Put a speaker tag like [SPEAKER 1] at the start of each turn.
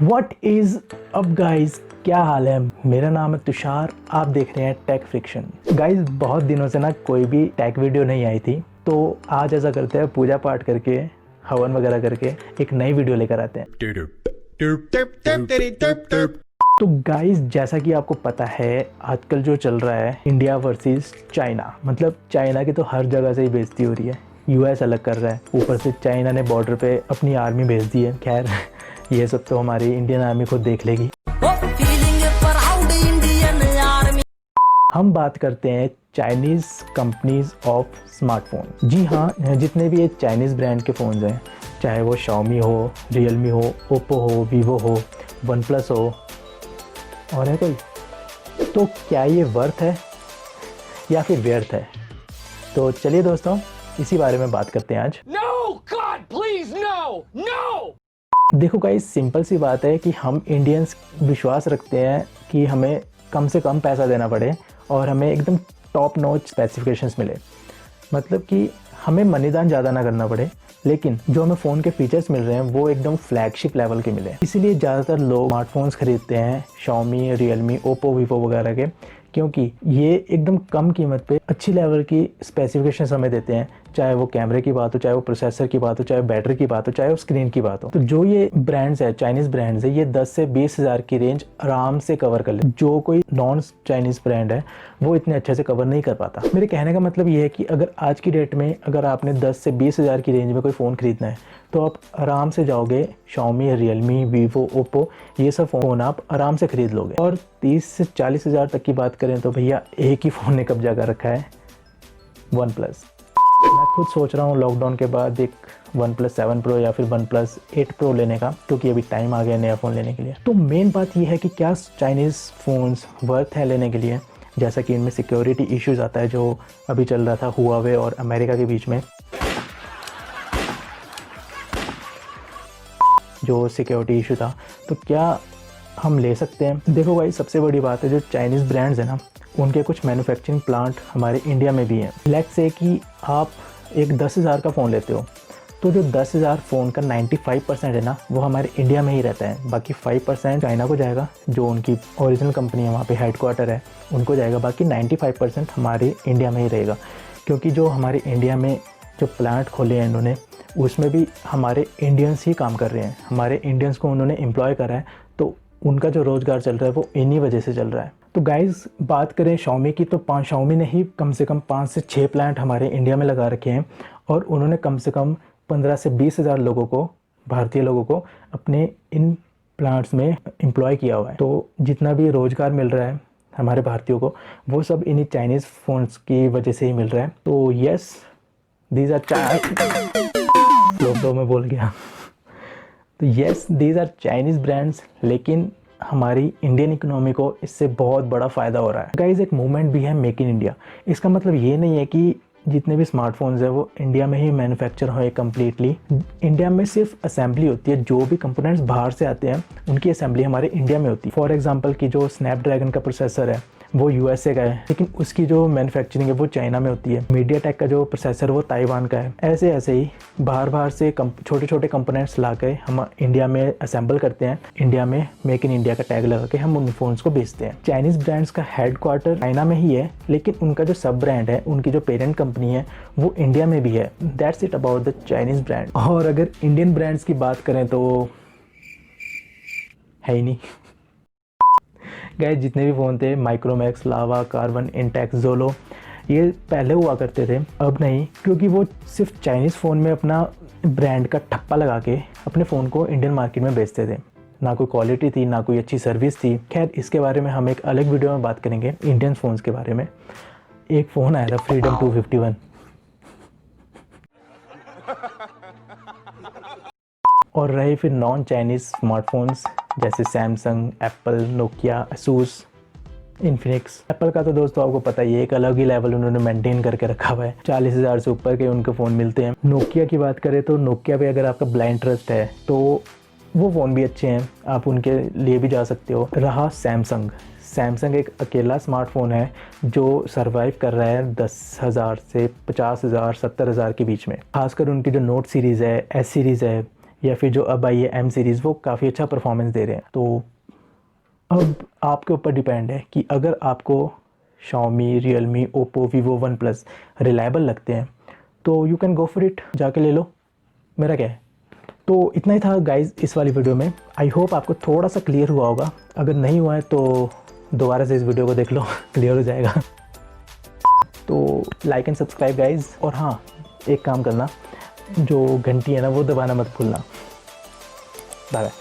[SPEAKER 1] What is up guys, क्या हाल है। मेरा नाम है तुषार, आप देख रहे हैं टेक फ्रिक्शन। गाइज बहुत दिनों से ना कोई भी टेक वीडियो नहीं आई थी, तो आज ऐसा करते हैं, पूजा पाठ करके हवन वगैरह करके एक नई वीडियो लेकर आते हैं। तो गाइज जैसा कि आपको पता है, आजकल जो चल रहा है इंडिया वर्सेस चाइना, मतलब चाइना की तो हर जगह से ही बेइज्जती हो रही है। यूएस अलग कर रहा है, ऊपर से चाइना ने बॉर्डर पे अपनी आर्मी भेज दी है। खैर ये सब तो हमारी इंडियन आर्मी खुद देख लेगी। हम बात करते हैं चाइनीज़ कंपनीज ऑफ स्मार्टफोन। जी हाँ, जितने भी ये चाइनीज़ ब्रांड के फ़ोन्स हैं, चाहे वो शाओमी हो, रियलमी हो, ओप्पो हो, वीवो हो, वन प्लस हो, और है कोई, तो क्या ये वर्थ है या फिर व्यर्थ है? तो चलिए दोस्तों, इसी बारे में बात करते हैं आज।
[SPEAKER 2] No, God, please, no, no!
[SPEAKER 1] देखो गाइस, सिंपल सी बात है कि हम इंडियंस विश्वास रखते हैं कि हमें कम से कम पैसा देना पड़े और हमें एकदम टॉप नॉच स्पेसिफिकेशंस मिले, मतलब कि हमें मनीदान ज़्यादा ना करना पड़े, लेकिन जो हमें फ़ोन के फीचर्स मिल रहे हैं वो एकदम फ्लैगशिप लेवल के मिले। इसीलिए ज़्यादातर लोग स्मार्टफोन्स खरीदते हैं शाओमी, रियलमी, ओप्पो, वीवो वगैरह के, क्योंकि ये एकदम कम कीमत पे अच्छी लेवल की स्पेसिफिकेशन हमें देते हैं, चाहे वो कैमरे की बात हो, चाहे वो प्रोसेसर की बात हो, चाहे बैटरी की बात हो, चाहे वो स्क्रीन की बात हो। तो जो ये ब्रांड्स है, चाइनीज़ ब्रांड्स है, ये 10 से 20 हज़ार की रेंज आराम से कवर कर ले। जो कोई नॉन चाइनीज़ ब्रांड है वो इतने अच्छे से कवर नहीं कर पाता। मेरे कहने का मतलब ये है कि अगर आज की डेट में अगर आपने 10 से 20 हज़ार की रेंज में कोई फ़ोन खरीदना है, तो आप आराम से जाओगे शाओमी, रियलमी, वीवो, ओप्पो, ये सब फ़ोन आप आराम से खरीद लोगे। और 30 से 40 हज़ार तक की बात करें तो भैया एक ही फ़ोन ने कब्जा कर रखा है, वन प्लस। मैं खुद सोच रहा हूँ लॉकडाउन के बाद एक वन प्लस 7 प्रो या फिर वन प्लस 8 प्रो लेने का, क्योंकि अभी टाइम आ गया नया फ़ोन लेने के लिए। तो मेन बात यह है कि क्या चाइनीज़ फ़ोन्स वर्थ है लेने के लिए, जैसा कि इनमें सिक्योरिटी इश्यूज़ आता है, जो अभी चल रहा था हुआवे और अमेरिका के बीच में, जो सिक्योरिटी इशू था, तो क्या हम ले सकते हैं? देखो भाई, सबसे बड़ी बात है, जो चाइनीज़ ब्रांड्स हैं ना, उनके कुछ मैन्युफैक्चरिंग प्लांट हमारे इंडिया में भी हैं। लेट्स से कि आप एक 10 हज़ार का फ़ोन लेते हो, तो जो 10 हज़ार फ़ोन का 95% है ना, वो हमारे इंडिया में ही रहता है। बाकी 5% चाइना को जाएगा, जो उनकी ओरिजिनल कंपनी है, वहाँ पे हेडक्वार्टर है, उनको जाएगा। बाकी 95% हमारे इंडिया में ही रहेगा, क्योंकि जो हमारे इंडिया में जो प्लांट खोले हैं इन्होंने, उसमें भी हमारे इंडियंस ही काम कर रहे हैं। हमारे इंडियंस को उन्होंने एम्प्लॉय करा है, तो उनका जो रोज़गार चल रहा है वो इन्हीं वजह से चल रहा है। तो गाइज़ बात करें शाओमी की, तो शाओमी ने ही कम से कम 5 से 6 प्लांट हमारे इंडिया में लगा रखे हैं, और उन्होंने कम से कम 15 से 20 हज़ार लोगों को, भारतीय लोगों को, अपने इन प्लांट्स में एम्प्लॉय किया हुआ है। तो जितना भी रोज़गार मिल रहा है हमारे भारतीयों को, वो सब इन्हीं चाइनीज़ फ़ोन्स की वजह से ही मिल रहा है। तो येस, दीज आर लोगों में बोल गया। तो yes, these are Chinese brands, लेकिन हमारी इंडियन इकोनॉमी को इससे बहुत बड़ा फ़ायदा हो रहा है। गाइज़ एक मूवमेंट भी है मेक इन इंडिया। इसका मतलब ये नहीं है कि जितने भी स्मार्टफोन्स हैं वो इंडिया में ही मैन्युफैक्चर हो कम्प्लीटली। इंडिया में सिर्फ असेंबली होती है, जो भी कंपोनेंट्स बाहर से आते हैं उनकी असेंबली हमारे इंडिया में होती है। फॉर एग्जांपल कि जो स्नैपड्रैगन का प्रोसेसर है वो यूएसए का है, लेकिन उसकी जो मैन्युफैक्चरिंग है वो चाइना में होती है। मीडियाटेक का जो प्रोसेसर वो ताइवान का है। ऐसे ऐसे ही बाहर से छोटे छोटे कंपोनेंट्स ला के हम इंडिया में असेंबल करते हैं, इंडिया में मेक इन इंडिया का टैग लगा के हम उन फोन्स को बेचते हैं। चाइनीज़ ब्रांड्स का हेडक्वार्टर चाइना में ही है, लेकिन उनका जो सब ब्रांड है, उनकी जो पेरेंट कंपनी है, वो इंडिया में भी है। That's it about the Chinese brand. और अगर इंडियन ब्रांड्स की बात करें तो है ही नहीं। गाइस जितने भी फ़ोन थे, माइक्रोमैक्स, लावा, कार्बन, इंटेक्स, जोलो, ये पहले हुआ करते थे, अब नहीं, क्योंकि वो सिर्फ चाइनीज़ फ़ोन में अपना ब्रांड का ठप्पा लगा के अपने फ़ोन को इंडियन मार्केट में बेचते थे। ना कोई क्वालिटी थी, ना कोई अच्छी सर्विस थी। खैर इसके बारे में हम एक अलग वीडियो में बात करेंगे, इंडियन फ़ोन्स के बारे में। एक फ़ोन आया था फ्रीडम 251, और रहे फिर नॉन चाइनीज़ स्मार्टफोन्स जैसे Samsung, Apple, Nokia, Asus, Infinix. Apple का तो दोस्तों आपको पता ही है, एक अलग ही लेवल उन्होंने मेंटेन करके रखा हुआ है। 40 हज़ार से ऊपर के उनके फ़ोन मिलते हैं। नोकिया की बात करें तो नोकिया पे अगर आपका ब्लाइंड ट्रस्ट है तो वो फ़ोन भी अच्छे हैं, आप उनके लिए भी जा सकते हो। रहा सैमसंग एक अकेला स्मार्टफोन है जो सरवाइव कर रहा है 10 हज़ार से 50 हज़ार, 70 हज़ार के बीच में। खासकर उनकी जो नोट सीरीज़ है, एस सीरीज़ है, या फिर जो अब आई है M सीरीज़, वो काफ़ी अच्छा परफॉर्मेंस दे रहे हैं। तो अब आपके ऊपर डिपेंड है कि अगर आपको Xiaomi, Realme, Oppo, Vivo, OnePlus reliable लगते हैं तो you can go for it, जाके ले लो, मेरा क्या है। तो इतना ही था गाइज़ इस वाली वीडियो में। आई होप आपको थोड़ा सा क्लियर हुआ होगा। अगर नहीं हुआ है तो दोबारा से इस वीडियो को देख लो, क्लियर हो जाएगा। तो लाइक एंड सब्सक्राइब गाइज़, और हाँ एक काम करना, जो घंटी है ना वो दबाना मत भूलना। Bye bye.